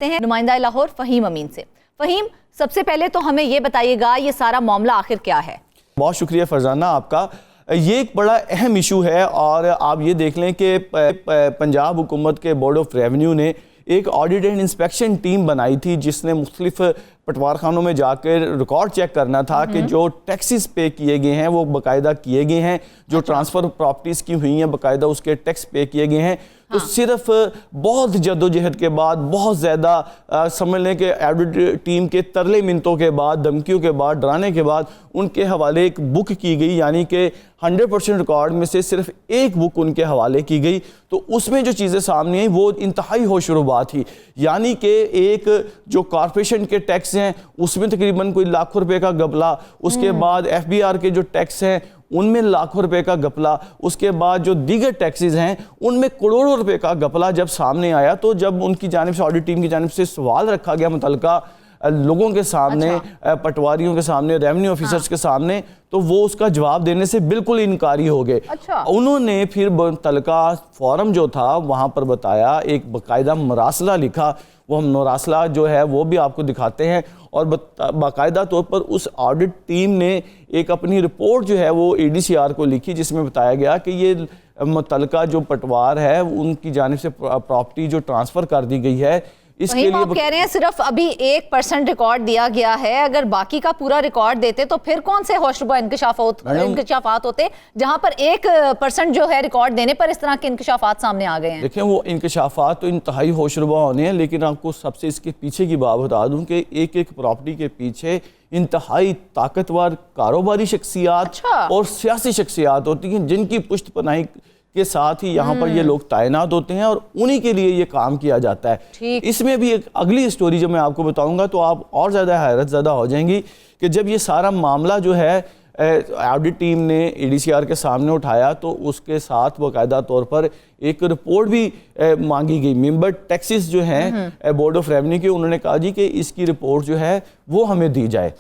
ہیں نمائندہ لاہور فہیم امین سے۔ فہیم، سب سے پہلے تو ہمیں یہ بتائیے گا یہ سارا معاملہ آخر کیا ہے؟ بہت شکریہ فرزانہ آپ کا۔ یہ ایک بڑا اہم ایشو ہے اور آپ یہ دیکھ لیں کہ پنجاب حکومت کے بورڈ آف ریونیو نے ایک آڈٹ اینڈ انسپیکشن ٹیم بنائی تھی جس نے مختلف پٹوار خانوں میں جا کر ریکارڈ چیک کرنا تھا کہ جو ٹیکسز پے کیے گئے ہیں وہ باقاعدہ کیے گئے ہیں، جو ٹرانسفر پراپرٹیز کی ہوئی ہیں باقاعدہ اس کے ٹیکس پے کیے گئے ہیں۔ تو صرف بہت جدوجہد کے بعد، بہت زیادہ سمجھ لیں کہ آڈٹ ٹیم کے ترلے منتوں کے بعد، دھمکیوں کے بعد، ڈرانے کے بعد ان کے حوالے ایک بک کی گئی، یعنی کہ 100% ریکارڈ میں سے صرف ایک بک ان کے حوالے کی گئی۔ تو اس میں جو چیزیں سامنے آئیں وہ انتہائی ہوش ربا تھی، یعنی کہ ایک جو کارپوریشن کے ٹیکس ہیں اس میں تقریباً کوئی لاکھوں روپے کا گھپلا، اس کے بعد ایف بی آر کے جو ٹیکس ہیں ان میں لاکھوں روپے کا گھپلا، اس کے بعد جو دیگر ٹیکسز ہیں ان میں کروڑوں روپے کا گھپلا جب سامنے آیا تو جب ان کی جانب سے آڈٹ ٹیم کی جانب سے سوال رکھا گیا متعلقہ لوگوں کے سامنے، پٹواریوں کے سامنے، ریونیو آفیسرز کے سامنے، تو وہ اس کا جواب دینے سے بالکل انکاری ہو گئے۔ انہوں نے پھر متعلقہ فورم جو تھا وہاں پر بتایا، ایک باقاعدہ مراسلہ لکھا، وہ ہم مراسلہ جو ہے وہ بھی آپ کو دکھاتے ہیں، اور باقاعدہ طور پر اس آڈٹ ٹیم نے ایک اپنی رپورٹ جو ہے وہ اے ڈی سی آر کو لکھی جس میں بتایا گیا کہ یہ متعلقہ جو پٹوار ہے ان کی جانب سے پراپرٹی جو ٹرانسفر کر دی گئی ہے، اس کے لیے آپ کہہ رہے ہیں صرف ابھی 1% ریکارڈ دیا گیا ہے، اگر باقی کا پورا ریکارڈ دیتے تو پھر کون سے ہوشربا انکشافات ہوتے جہاں پر 1% جو ہے ریکارڈ دینے پر اس طرح کے انکشافات سامنے آ گئے ہیں؟ دیکھیں وہ انکشافات تو انتہائی ہوشربا ہونے ہیں، لیکن آپ کو سب سے اس کے پیچھے کی بات بتا دوں کہ ایک ایک پراپرٹی کے پیچھے انتہائی طاقتور کاروباری شخصیات اور سیاسی شخصیات ہوتی ہیں جن کی پشت پناہی کے ساتھ ہی یہاں پر یہ لوگ تعینات ہوتے ہیں اور انہی کے لیے یہ کام کیا جاتا ہے۔ اس میں بھی ایک اگلی سٹوری جو میں آپ کو بتاؤں گا تو آپ اور زیادہ حیرت زدہ ہو جائیں گی کہ جب یہ سارا معاملہ جو ہے آڈٹ ٹیم نے اے ڈی سی آر کے سامنے اٹھایا تو اس کے ساتھ باقاعدہ طور پر ایک رپورٹ بھی مانگی گئی۔ ممبر ٹیکسز جو ہیں بورڈ آف ریونیو کے، انہوں نے کہا جی کہ اس کی رپورٹ جو ہے وہ ہمیں دی جائے۔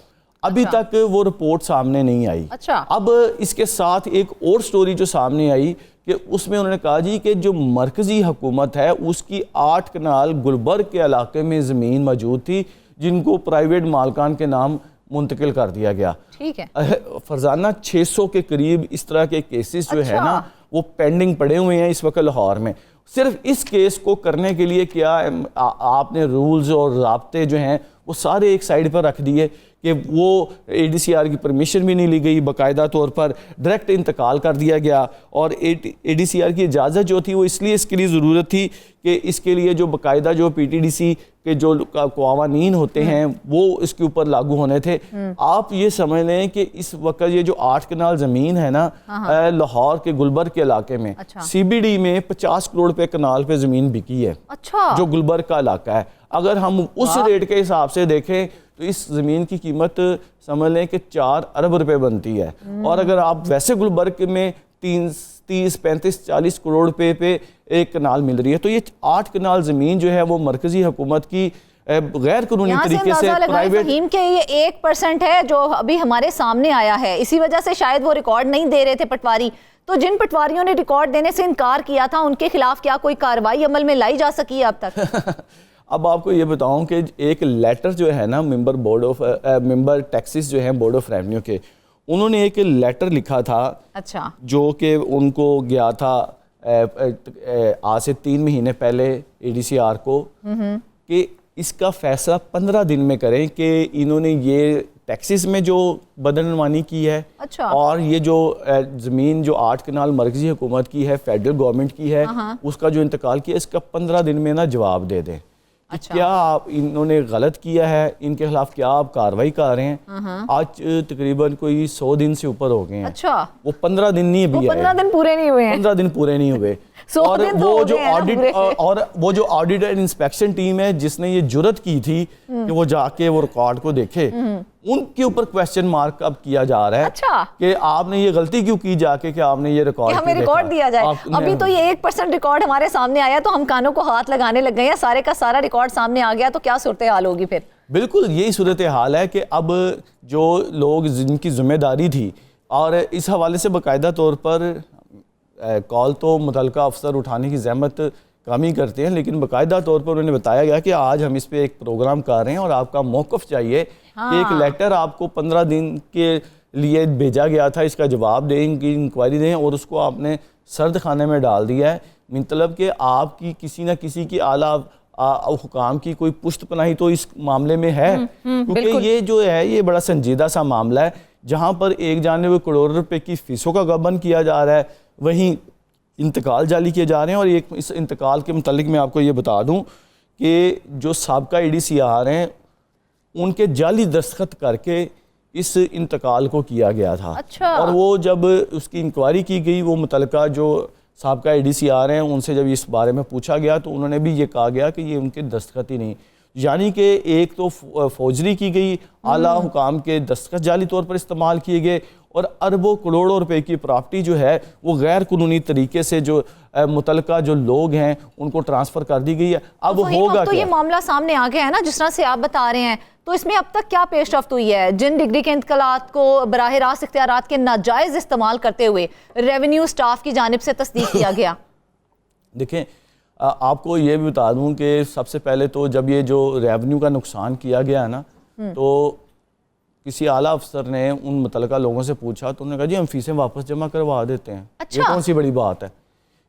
ابھی تک وہ رپورٹ سامنے نہیں آئی۔ اب اس کے ساتھ ایک اور سٹوری جو سامنے آئی کہ اس میں انہوں نے کہا جی کہ جو مرکزی حکومت ہے اس کی 8 کنال گلبرگ کے علاقے میں زمین موجود تھی جن کو پرائیویٹ مالکان کے نام منتقل کر دیا گیا۔ فرزانہ 600 کے قریب اس طرح کے کیسز جو ہے نا وہ پینڈنگ پڑے ہوئے ہیں اس وقت لاہور میں۔ صرف اس کیس کو کرنے کے لیے کیا آپ نے رولز اور ضابطے جو ہیں وہ سارے ایک سائیڈ پر رکھ دیے کہ وہ اے ڈی سی آر کی پرمیشن بھی نہیں لی گئی، باقاعدہ طور پر ڈائریکٹ انتقال کر دیا گیا، اور اے ڈی سی آر کی اجازت جو تھی وہ اس لیے ضرورت تھی کہ اس کے لیے جو باقاعدہ جو پی ٹی ڈی سی کے جو قوانین ہوتے ہیں وہ اس کے اوپر لاگو ہونے تھے۔ آپ یہ سمجھ لیں کہ اس وقت یہ جو 8 کنال زمین ہے نا لاہور کے گلبرگ کے علاقے میں، سی بی ڈی میں 50 کروڑ روپے کنال پہ زمین بکی ہے جو گلبرگ کا علاقہ ہے۔ اگر ہم اس ریٹ کے حساب سے دیکھیں تو اس زمین کی قیمت سمجھ لیں کہ 4 ارب روپے بنتی ہے، اور اگر آپ ویسے گلبرگ میں 30 35 40 کروڑ روپے پہ ایک کنال مل رہی ہے، تو یہ 8 کنال زمین جو ہے وہ مرکزی حکومت کی غیر قانونی طریقے سے پرائیویٹ کہ یہ 1% ہے جو ابھی ہمارے سامنے آیا ہے، اسی وجہ سے شاید وہ ریکارڈ نہیں دے رہے تھے پٹواری۔ تو جن پٹواریوں نے ریکارڈ دینے سے انکار کیا تھا ان کے خلاف کیا کوئی کارروائی عمل میں لائی جا سکی ہے اب تک؟ اب آپ کو یہ بتاؤں کہ ایک لیٹر جو ہے نا ممبر ٹیکسز جو ہیں بورڈ آف ریونیو کے، انہوں نے ایک لیٹر لکھا تھا جو کہ ان کو گیا تھا آج سے 3 مہینے پہلے اے ڈی سی آر کو کہ اس کا فیصلہ 15 دن میں کریں کہ انہوں نے یہ ٹیکسز میں جو بدعنوانی کی ہے اور یہ جو زمین جو 8 کنال مرکزی حکومت کی ہے، فیڈرل گورنمنٹ کی ہے، اس کا جو انتقال کیا اس کا 15 دن میں نا جواب دے دیں۔ کیا آپ انہوں نے غلط کیا ہے، ان کے خلاف کیا آپ کارروائی کر رہے ہیں؟ آج تقریباً کوئی 100 دن سے اوپر ہو گئے ہیں، وہ 15 دن نہیں ابھی آئے، 15 دن پورے نہیں ہوئے ہیں، 15 دن پورے نہیں ہوئے۔ اور وہ جو آڈٹ اینڈ انسپیکشن ٹیم ہے جس نے یہ جرت کی تھی کہ وہ جا کے وہ ریکارڈ کو دیکھے، ان کے اوپر کویسچن مارک اب کیا جا رہا ہے کہ آپ نے یہ غلطی کیوں کی جا کے کہ آپ نے یہ ریکارڈ دیا جائے۔ ابھی تو یہ 1% ریکارڈ ہمارے سامنے آیا تو ہم کانوں کو ہاتھ لگانے لگ گئے ہیں، سارے کا سارا ریکارڈ سامنے آ گیا تو کیا صورتحال ہوگی پھر؟ بالکل یہی صورتحال ہے کہ اب جو لوگ جن کی ذمہ داری تھی، اور اس حوالے سے باقاعدہ طور پر کال تو متعلقہ افسر اٹھانے کی زحمت کام ہی کرتے ہیں، لیکن باقاعدہ طور پر انہوں نے بتایا گیا کہ آج ہم اس پہ ایک پروگرام کر رہے ہیں اور آپ کا موقف چاہیے کہ ایک لیٹر آپ کو 15 دن کے لیے بھیجا گیا تھا، اس کا جواب دیں، ان کی انکوائری دیں، اور اس کو آپ نے سرد خانے میں ڈال دیا ہے۔ مطلب کہ آپ کی کسی نہ کسی کی اعلیٰ حکام کی کوئی پشت پناہی تو اس معاملے میں ہے، کیونکہ یہ جو ہے یہ بڑا سنجیدہ سا معاملہ ہے، جہاں پر ایک جانب کروڑ روپے کی فیسوں کا غبن کیا جا رہا ہے، وہیں انتقال جعلی کیے جا رہے ہیں۔ اور ایک اس انتقال کے متعلق میں آپ کو یہ بتا دوں کہ جو سابقہ ADCR ہیں ان کے جعلی دستخط کر کے اس انتقال کو کیا گیا تھا، اور وہ جب اس کی انکوائری کی گئی، وہ متعلقہ جو سابقہ ADCR ہیں ان سے جب اس بارے میں پوچھا گیا تو انہوں نے بھی یہ کہا گیا کہ یہ ان کے دستخط ہی نہیں، یعنی کہ ایک تو فوجری کی گئی، اعلیٰ حکام کے دستخط جعلی طور پر استعمال کیے گئے، اور اربوں کروڑوں روپے کی پراپرٹی جو ہے وہ غیر قانونی طریقے سے جو متعلقہ جو لوگ ہیں ان کو ٹرانسفر کر دی گئی ہے۔ اب ہوگا تو کیا؟ یہ معاملہ سامنے آ گیا ہے نا جس طرح سے آپ بتا رہے ہیں، تو اس میں اب تک کیا پیش رفت ہوئی ہے؟ جن ڈگری کے انتقالات کو براہ راست اختیارات کے ناجائز استعمال کرتے ہوئے ریونیو سٹاف کی جانب سے تصدیق کیا گیا۔ دیکھیں آپ کو یہ بھی بتا دوں کہ سب سے پہلے تو جب یہ جو ریونیو کا نقصان کیا گیا ہے نا، تو کسی اعلیٰ افسر نے ان متعلقہ لوگوں سے پوچھا تو انہوں نے کہا جی ہم فیسیں واپس جمع کروا دیتے ہیں۔ یہ کون سی بڑی بات ہے؟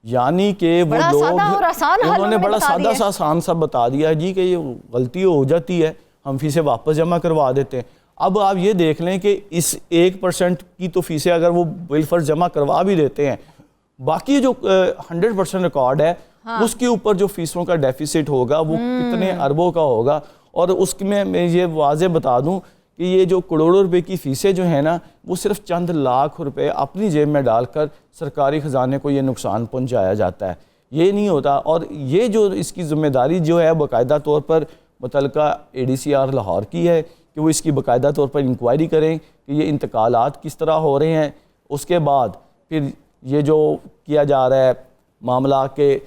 یعنی کہ وہ لوگ انہوں نے بڑا سادہ سا آسان سا بتا دیا جی کہ یہ غلطی ہو جاتی ہے، ہم فیسیں واپس جمع کروا دیتے ہیں۔ اب آپ یہ دیکھ لیں کہ اس 1% کی تو فیسیں اگر وہ بالفرض جمع کروا بھی دیتے ہیں، باقی جو 100% ریکارڈ ہے اس کے اوپر جو فیسوں کا ڈیفیسٹ ہوگا وہ کتنے اربوں کا ہوگا۔ اور اس میں یہ واضح بتا دوں کہ یہ جو کروڑوں روپے کی فیسیں جو ہیں نا، وہ صرف چند لاکھ روپے اپنی جیب میں ڈال کر سرکاری خزانے کو یہ نقصان پہنچایا جاتا ہے، یہ نہیں ہوتا۔ اور یہ جو اس کی ذمہ داری جو ہے باقاعدہ طور پر متعلقہ ADCR لاہور کی ہے کہ وہ اس کی باقاعدہ طور پر انکوائری کریں کہ یہ انتقالات کس طرح ہو رہے ہیں۔ اس کے بعد پھر یہ جو کیا جا رہا ہے معاملہ کے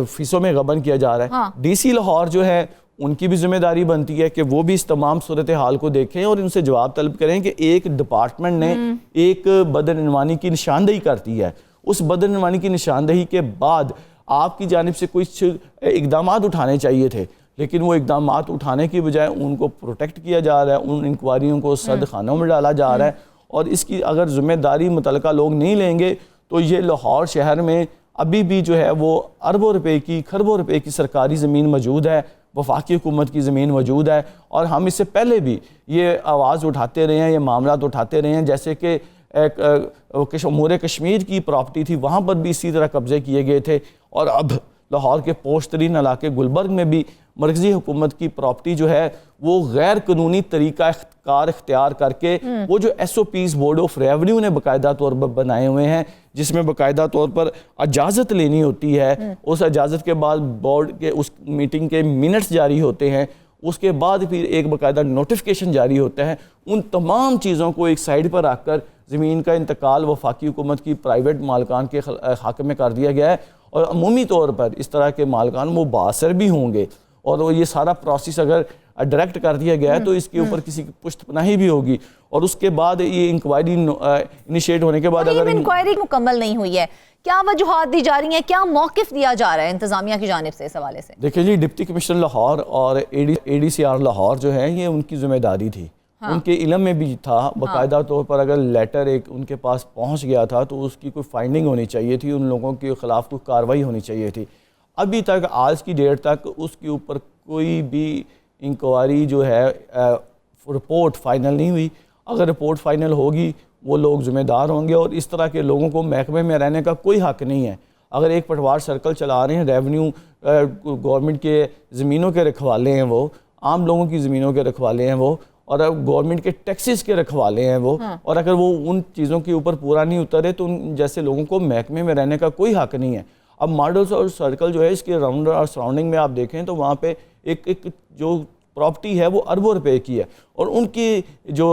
فیسوں میں غبن کیا جا رہا ہے، DC لاہور جو ہے ان کی بھی ذمہ داری بنتی ہے کہ وہ بھی اس تمام صورتحال کو دیکھیں اور ان سے جواب طلب کریں کہ ایک ڈپارٹمنٹ نے ایک بدعنوانی کی نشاندہی کرتی ہے، اس بدعنوانی کی نشاندہی کے بعد آپ کی جانب سے کچھ اقدامات اٹھانے چاہیے تھے، لیکن وہ اقدامات اٹھانے کی بجائے ان کو پروٹیکٹ کیا جا رہا ہے، ان انکوائریوں کو سرد خانوں میں ڈالا جا رہا ہے۔ اور اس کی اگر ذمہ داری متعلقہ لوگ نہیں لیں گے تو یہ لاہور شہر میں ابھی بھی جو ہے وہ اربوں روپے کی کھربوں روپے کی سرکاری زمین موجود ہے، وفاقی حکومت کی زمین موجود ہے، اور ہم اس سے پہلے بھی یہ آواز اٹھاتے رہے ہیں، یہ معاملات اٹھاتے رہے ہیں، جیسے کہ امور کشمیر کی پراپرٹی تھی، وہاں پر بھی اسی طرح قبضے کیے گئے تھے، اور اب لاہور کے پوش ترین علاقے گلبرگ میں بھی مرکزی حکومت کی پراپرٹی جو ہے وہ غیر قانونی طریقہ کار اختیار کر کے وہ جو SOPs بورڈ آف ریونیو نے باقاعدہ طور پر بنائے ہوئے ہیں، جس میں باقاعدہ طور پر اجازت لینی ہوتی ہے، اس اجازت کے بعد بورڈ کے اس میٹنگ کے منٹس جاری ہوتے ہیں، اس کے بعد پھر ایک باقاعدہ نوٹیفیکیشن جاری ہوتا ہے، ان تمام چیزوں کو ایک سائیڈ پر رکھ کر زمین کا انتقال وفاقی حکومت کی پرائیویٹ مالکان کے حق میں کر دیا گیا ہے، اور عمومی طور پر اس طرح کے مالکان وہ بااثر بھی ہوں گے، اور یہ سارا پروسیس اگر ڈائریکٹ کر دیا گیا ہے تو اس کے اوپر کسی کی پشت پناہی بھی ہوگی، اور اس کے بعد یہ انکوائری انیشیٹ ہونے کے بعد اگر انکوائری مکمل نہیں ہوئی ہے، کیا وجوہات دی جا رہی ہیں، کیا موقف دیا جا رہا ہے انتظامیہ کی جانب سے اس حوالے سے؟ دیکھیں جی، ڈپٹی کمشنر لاہور اور ADCR لاہور جو ہیں یہ ان کی ذمہ داری تھی، ان کے علم میں بھی تھا، باقاعدہ طور پر اگر لیٹر ایک ان کے پاس پہنچ گیا تھا تو اس کی کوئی فائنڈنگ ہونی چاہیے تھی، ان لوگوں کے خلاف کوئی کارروائی ہونی چاہیے تھی۔ ابھی تک آج کی ڈیٹ تک اس کے اوپر کوئی بھی انکوائری جو ہے رپورٹ فائنل نہیں ہوئی۔ اگر رپورٹ فائنل ہوگی وہ لوگ ذمہ دار ہوں گے، اور اس طرح کے لوگوں کو محکمے میں رہنے کا کوئی حق نہیں ہے۔ اگر ایک پٹوار سرکل چلا رہے ہیں، ریونیو گورنمنٹ کے زمینوں کے رکھوالے ہیں، وہ عام لوگوں کی زمینوں کے رکھوالے ہیں وہ، اور گورنمنٹ کے ٹیکسز کے رکھوالے ہیں وہ، اور اگر وہ ان چیزوں کے اوپر پورا نہیں اترے تو ان جیسے لوگوں کو محکمے میں رہنے کا کوئی حق نہیں ہے۔ اب ماڈلز اور سرکل جو ہے اس کے راؤنڈ اور سراؤنڈنگ میں آپ دیکھیں تو وہاں پہ ایک جو پراپرٹی ہے وہ اربوں روپے کی ہے، اور ان کی جو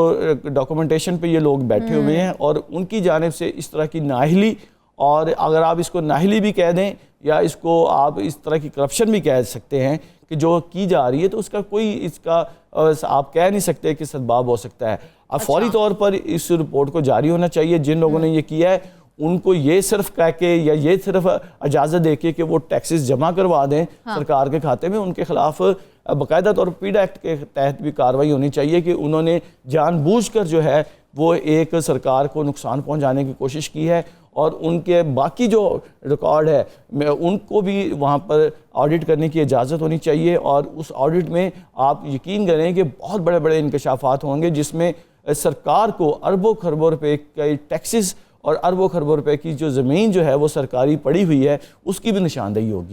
ڈاکومنٹیشن پہ یہ لوگ بیٹھے ہوئے ہیں، اور ان کی جانب سے اس طرح کی نااہلی، اور اگر آپ اس کو نااہلی بھی کہہ دیں یا اس کو آپ اس طرح کی کرپشن بھی کہہ سکتے ہیں کہ جو کی جا رہی ہے، تو اس کا کوئی اس کا آپ کہہ نہیں سکتے کہ سدباب ہو سکتا ہے۔ اب فوری طور پر اس رپورٹ کو جاری ہونا چاہیے، جن لوگوں نے یہ کیا ہے ان کو یہ صرف کہہ کے یا یہ صرف اجازت دے کے کہ وہ ٹیکسز جمع کروا دیں سرکار کے کھاتے میں، ان کے خلاف باقاعدہ طور پر پیڈا ایکٹ کے تحت بھی کارروائی ہونی چاہیے کہ انہوں نے جان بوجھ کر جو ہے وہ ایک سرکار کو نقصان پہنچانے کی کوشش کی ہے، اور ان کے باقی جو ریکارڈ ہے ان کو بھی وہاں پر آڈٹ کرنے کی اجازت ہونی چاہیے، اور اس آڈٹ میں آپ یقین کریں کہ بہت بڑے بڑے انکشافات ہوں گے جس میں سرکار کو اربوں خربوں روپے کے ٹیکسز اور اربوں خربوں روپے کی جو زمین جو ہے وہ سرکاری پڑی ہوئی ہے اس کی بھی نشاندہی ہوگی۔